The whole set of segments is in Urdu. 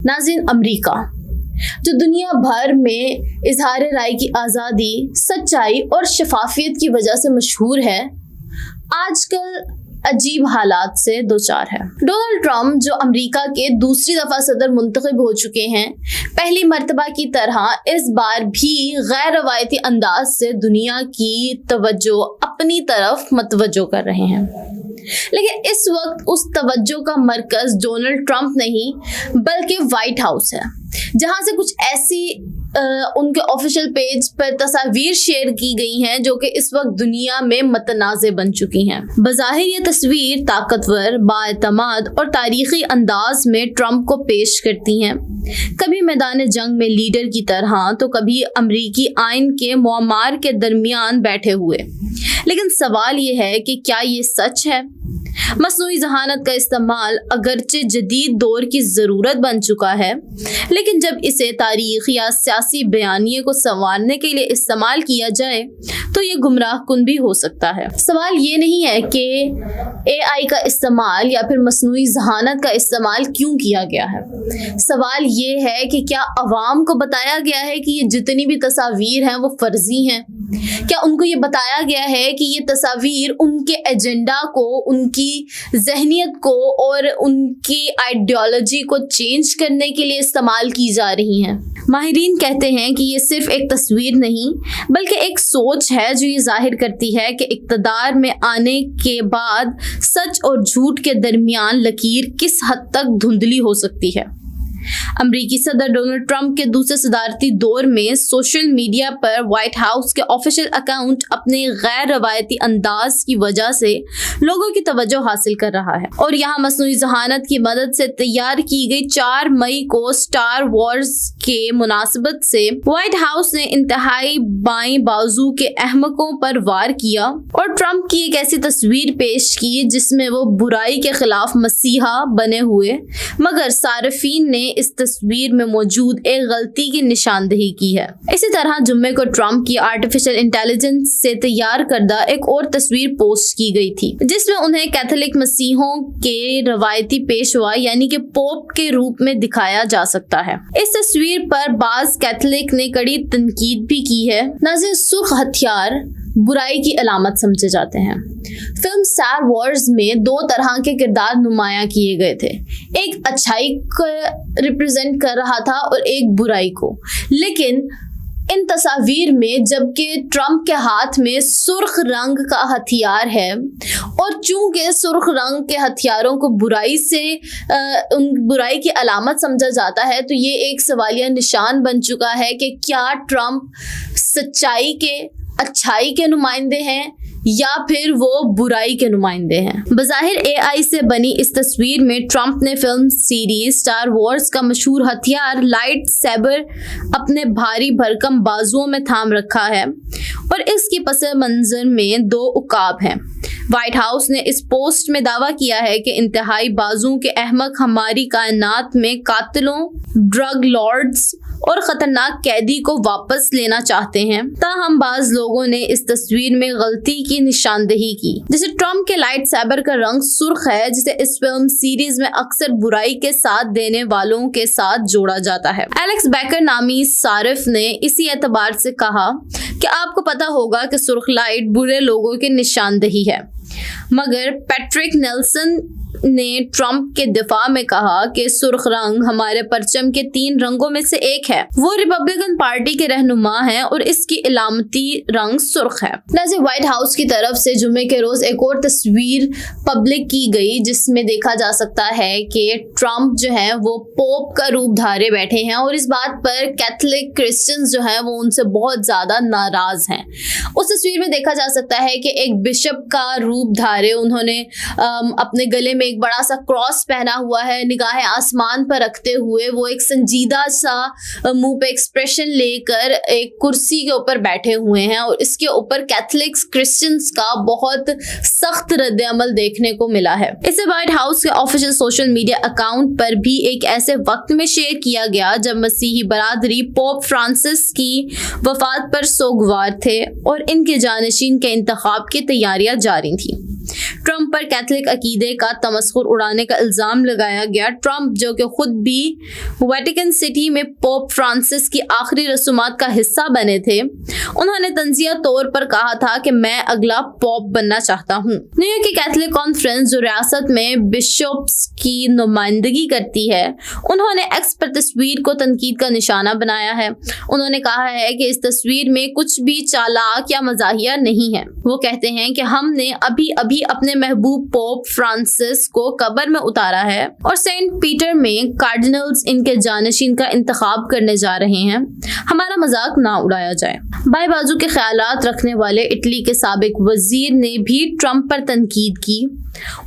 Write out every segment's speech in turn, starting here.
ناظرین، امریکہ جو دنیا بھر میں اظہار رائے کی آزادی، سچائی اور شفافیت کی وجہ سے مشہور ہے، آج کل عجیب حالات سے دوچار ہے۔ ڈونلڈ ٹرمپ جو امریکہ کے دوسری دفعہ صدر منتخب ہو چکے ہیں، پہلی مرتبہ کی طرح اس بار بھی غیر روایتی انداز سے دنیا کی توجہ اپنی طرف متوجہ کر رہے ہیں۔ لیکن اس وقت اس توجہ کا مرکز ڈونلڈ ٹرمپ نہیں بلکہ وائٹ ہاؤس ہے، جہاں سے کچھ ایسی ان کے آفیشیل پیج پر تصاویر شیئر کی گئی ہیں جو کہ اس وقت دنیا میں متنازع بن چکی ہیں۔ بظاہر یہ تصویر طاقتور، بااعتماد اور تاریخی انداز میں ٹرمپ کو پیش کرتی ہیں، کبھی میدان جنگ میں لیڈر کی طرح تو کبھی امریکی آئین کے معمار کے درمیان بیٹھے ہوئے۔ لیکن سوال یہ ہے کہ کیا یہ سچ ہے؟ مصنوعی ذہانت کا استعمال اگرچہ جدید دور کی ضرورت بن چکا ہے، لیکن جب اسے تاریخ یا سیاسی بیانیے کو سنوارنے کے لیے استعمال کیا جائے تو یہ گمراہ کن بھی ہو سکتا ہے۔ سوال یہ نہیں ہے کہ AI کا استعمال یا پھر مصنوعی ذہانت کا استعمال کیوں کیا گیا ہے، سوال یہ ہے کہ کیا عوام کو بتایا گیا ہے کہ یہ جتنی بھی تصاویر ہیں وہ فرضی ہیں؟ کیا ان کو یہ بتایا گیا ہے کہ یہ تصاویر ان کے ایجنڈا کو، ان کی ذہنیت کو اور ان کی آئیڈیالوجی کو چینج کرنے کے لیے استعمال کی جا رہی ہیں؟ ماہرین کہتے ہیں کہ یہ صرف ایک تصویر نہیں بلکہ ایک سوچ ہے جو یہ ظاہر کرتی ہے کہ اقتدار میں آنے کے بعد سچ اور جھوٹ کے درمیان لکیر کس حد تک دھندلی ہو سکتی ہے۔ امریکی صدر ڈونلڈ ٹرمپ کے دوسرے صدارتی دور میں سوشل میڈیا پر وائٹ ہاؤس کے آفیشیل اکاؤنٹ اپنے غیر روایتی انداز کی وجہ سے لوگوں کی توجہ حاصل کر رہا ہے، اور یہاں مصنوعی ذہانت کی مدد سے تیار کی گئی 4 مئی کو سٹار وارز کے مناسبت سے وائٹ ہاؤس نے انتہائی بائیں بازو کے احمقوں پر وار کیا اور ٹرمپ کی ایک ایسی تصویر پیش کی جس میں وہ برائی کے خلاف مسیحا بنے ہوئے، مگر صارفین نے اس تصویر میں موجود ایک غلطی کی نشاندہی کی ہے۔ اسی طرح جمعے کو ٹرمپ کی آرٹیفیشل انٹیلیجنس سے تیار کردہ ایک اور تصویر پوسٹ کی گئی تھی جس میں انہیں کیتھولک مسیحوں کے روایتی پیشوا یعنی کہ پوپ کے روپ میں دکھایا جا سکتا ہے۔ اس تصویر پر بعض کیتھولک نے کڑی تنقید بھی کی ہے۔ ناظرین، سرخ ہتھیار برائی کی علامت سمجھے جاتے ہیں۔ فلم سٹار وارز میں 2 طرح کے کردار نمایاں کیے گئے تھے، ایک اچھائی کو ریپرزینٹ کر رہا تھا اور ایک برائی کو، لیکن ان تصاویر میں جبکہ ٹرمپ کے ہاتھ میں سرخ رنگ کا ہتھیار ہے اور چونکہ سرخ رنگ کے ہتھیاروں کو برائی کی علامت سمجھا جاتا ہے، تو یہ ایک سوالیہ نشان بن چکا ہے کہ کیا ٹرمپ سچائی کے، اچھائی کے نمائندے ہیں یا پھر وہ برائی کے نمائندے ہیں۔ بظاہر AI سے بنی اس تصویر میں ٹرمپ نے فلم سیریز سٹار وارز کا مشہور ہتھیار لائٹ سیبر اپنے بھاری بھرکم بازوؤں میں تھام رکھا ہے اور اس کی پس منظر میں 2 عقاب ہیں۔ وائٹ ہاؤس نے اس پوسٹ میں دعویٰ کیا ہے کہ انتہائی بازوں کے احمق ہماری کائنات میں قاتلوں، ڈرگ لارڈز اور خطرناک قیدی کو واپس لینا چاہتے ہیں، تاہم بعض لوگوں نے اس تصویر میں غلطی کی نشاندہی کی، جیسے ٹرمپ کے لائٹ سیبر کا رنگ سرخ ہے جسے اس فلم سیریز میں اکثر برائی کے ساتھ دینے والوں کے ساتھ جوڑا جاتا ہے۔ ایلیکس بیکر نامی صارف نے اسی اعتبار سے کہا کہ آپ کو پتہ ہوگا کہ سرخ لائٹ برے لوگوں کی نشاندہی ہے، مگر پیٹرک نیلسن نے ٹرمپ کے دفاع میں کہا کہ سرخ رنگ ہمارے پرچم کے 3 رنگوں میں سے ایک ہے، وہ ریپبلکن پارٹی کے رہنما ہیں اور اس کی علامتی رنگ سرخ ہے۔ ناظرین، وائٹ ہاؤس کی طرف سے جمعے کے روز ایک اور تصویر پبلک کی گئی جس میں دیکھا جا سکتا ہے کہ ٹرمپ جو ہے وہ پوپ کا روپ دھارے بیٹھے ہیں اور اس بات پر کیتھولک کرسچنز جو ہیں وہ ان سے بہت زیادہ ناراض ہیں۔ اس تصویر میں دیکھا جا سکتا ہے کہ ایک بشپ کا روپ دھارے انہوں نے اپنے گلے میں ایک بڑا سا کراس پہنا ہوا ہے، نگاہیں آسمان پر رکھتے ہوئے وہ ایک سنجیدہ سا منہ پہ ایکسپریشن لے کر ایک کرسی کے اوپر بیٹھے ہوئے ہیں اور اس کے اوپر کیتھولکس کرسچنز کا بہت سخت رد عمل دیکھنے کو ملا ہے۔ اسے وائٹ ہاؤس کے آفیشیل سوشل میڈیا اکاؤنٹ پر بھی ایک ایسے وقت میں شیئر کیا گیا جب مسیحی برادری پوپ فرانسس کی وفات پر سوگوار تھے اور ان کے جانشین کے انتخاب کی تیاریاں جاری تھیں۔ ٹرمپ پر کیتھولک عقیدے کا تمسخر اڑانے کا الزام لگایا گیا۔ ٹرمپ جو کہ خود بھی ویٹیکن سٹی میں پوپ فرانسس کی آخری رسومات کا حصہ بنے تھے، انہوں نے تنزیہ طور پر کہا تھا کہ میں اگلا پوپ بننا چاہتا ہوں۔ نیو یارک کی کیتھولک کانفرنس جو ریاست میں بشپس کی نمائندگی کرتی ہے، انہوں نے ایکس پر تصویر کو تنقید کا نشانہ بنایا ہے۔ انہوں نے کہا ہے کہ اس تصویر میں کچھ بھی چالاک یا مزاحیہ نہیں ہے۔ وہ کہتے ہیں کہ ہم نے ابھی اپنے محبوب پوپ فرانسس کو قبر میں اتارا ہے اور سینٹ پیٹر میں کارڈینلز ان کے جانشین کا انتخاب کرنے جا رہے ہیں، ہمارا مذاق نہ اڑایا جائے۔ بائیں بازو کے خیالات رکھنے والے اٹلی کے سابق وزیر نے بھی ٹرمپ پر تنقید کی۔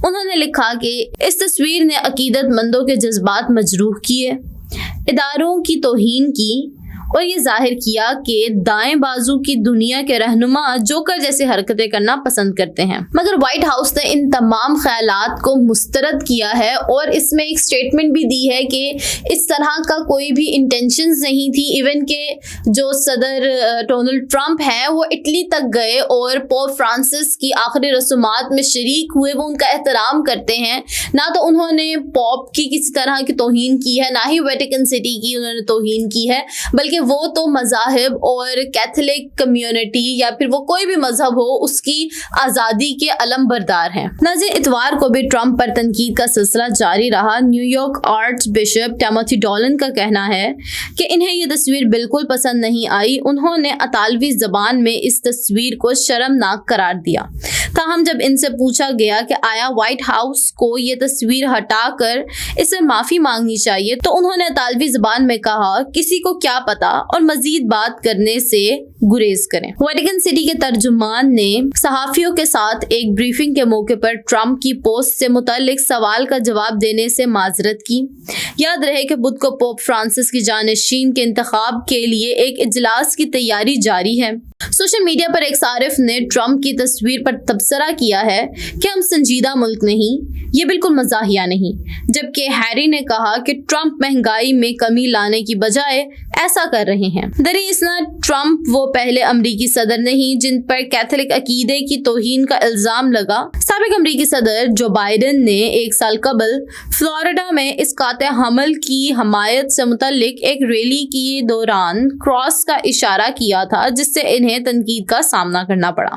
انہوں نے لکھا کہ اس تصویر نے عقیدت مندوں کے جذبات مجروح کیے، اداروں کی توہین کی اور یہ ظاہر کیا کہ دائیں بازو کی دنیا کے رہنما جوکر جیسی حرکتیں کرنا پسند کرتے ہیں۔ مگر وائٹ ہاؤس نے ان تمام خیالات کو مسترد کیا ہے اور اس میں ایک سٹیٹمنٹ بھی دی ہے کہ اس طرح کا کوئی بھی انٹینشنز نہیں تھی۔ ایون کہ جو صدر ڈونلڈ ٹرمپ ہیں وہ اٹلی تک گئے اور پوپ فرانسس کی آخری رسومات میں شریک ہوئے، وہ ان کا احترام کرتے ہیں۔ نہ تو انہوں نے پوپ کی کسی طرح کی توہین کی ہے، نہ ہی ویٹیکن سٹی کی انہوں نے توہین کی ہے، بلکہ وہ تو مذاہب اور کیتھولک کمیونٹی یا پھر وہ کوئی بھی مذہب ہو اس کی آزادی کے علم بردار ہیں۔ ناظرین، اتوار کو بھی ٹرمپ پر تنقید کا سلسلہ جاری رہا۔ نیو یارک آرچ بشپ ٹیموتھی ڈولن کا کہنا ہے کہ انہیں یہ تصویر بالکل پسند نہیں آئی۔ انہوں نے اطالوی زبان میں اس تصویر کو شرمناک قرار دیا۔ تاہم جب ان سے پوچھا گیا کہ آیا وائٹ ہاؤس کو یہ تصویر ہٹا کر اس سے معافی مانگنی چاہیے، تو انہوں نے اطالوی زبان میں کہا، کسی کو کیا پتا، اور مزید بات کرنے سے گریز کریں۔ ویٹیکن سٹی کے ترجمان نے صحافیوں کے ساتھ ایک بریفنگ کے موقع پر ٹرمپ کی پوسٹ سے متعلق سوال کا جواب دینے سے معذرت کی۔ یاد رہے کہ بدھ کو پوپ فرانسس کی جانشین کے انتخاب کے لیے ایک اجلاس کی تیاری جاری ہے۔ سوشل میڈیا پر ایک صارف نے ٹرمپ کی تصویر پر تبصرہ کیا ہے کہ ہم سنجیدہ ملک نہیں، یہ بالکل مزاحیہ نہیں، جبکہ ہیری نے کہا کہ ٹرمپ مہنگائی میں کمی لانے کی بجائے ایسا کر رہے ہیں۔ دریں اثنا ٹرمپ وہ پہلے امریکی صدر نہیں جن پر کیتھولک عقیدے کی توہین کا الزام لگا۔ سابق امریکی صدر جو بائیڈن نے 1 سال قبل فلوریڈا میں اسقاط حمل کی حمایت سے متعلق ایک ریلی کے دوران کراس کا اشارہ کیا تھا، جس سے انہیں تنقید کا سامنا کرنا پڑا۔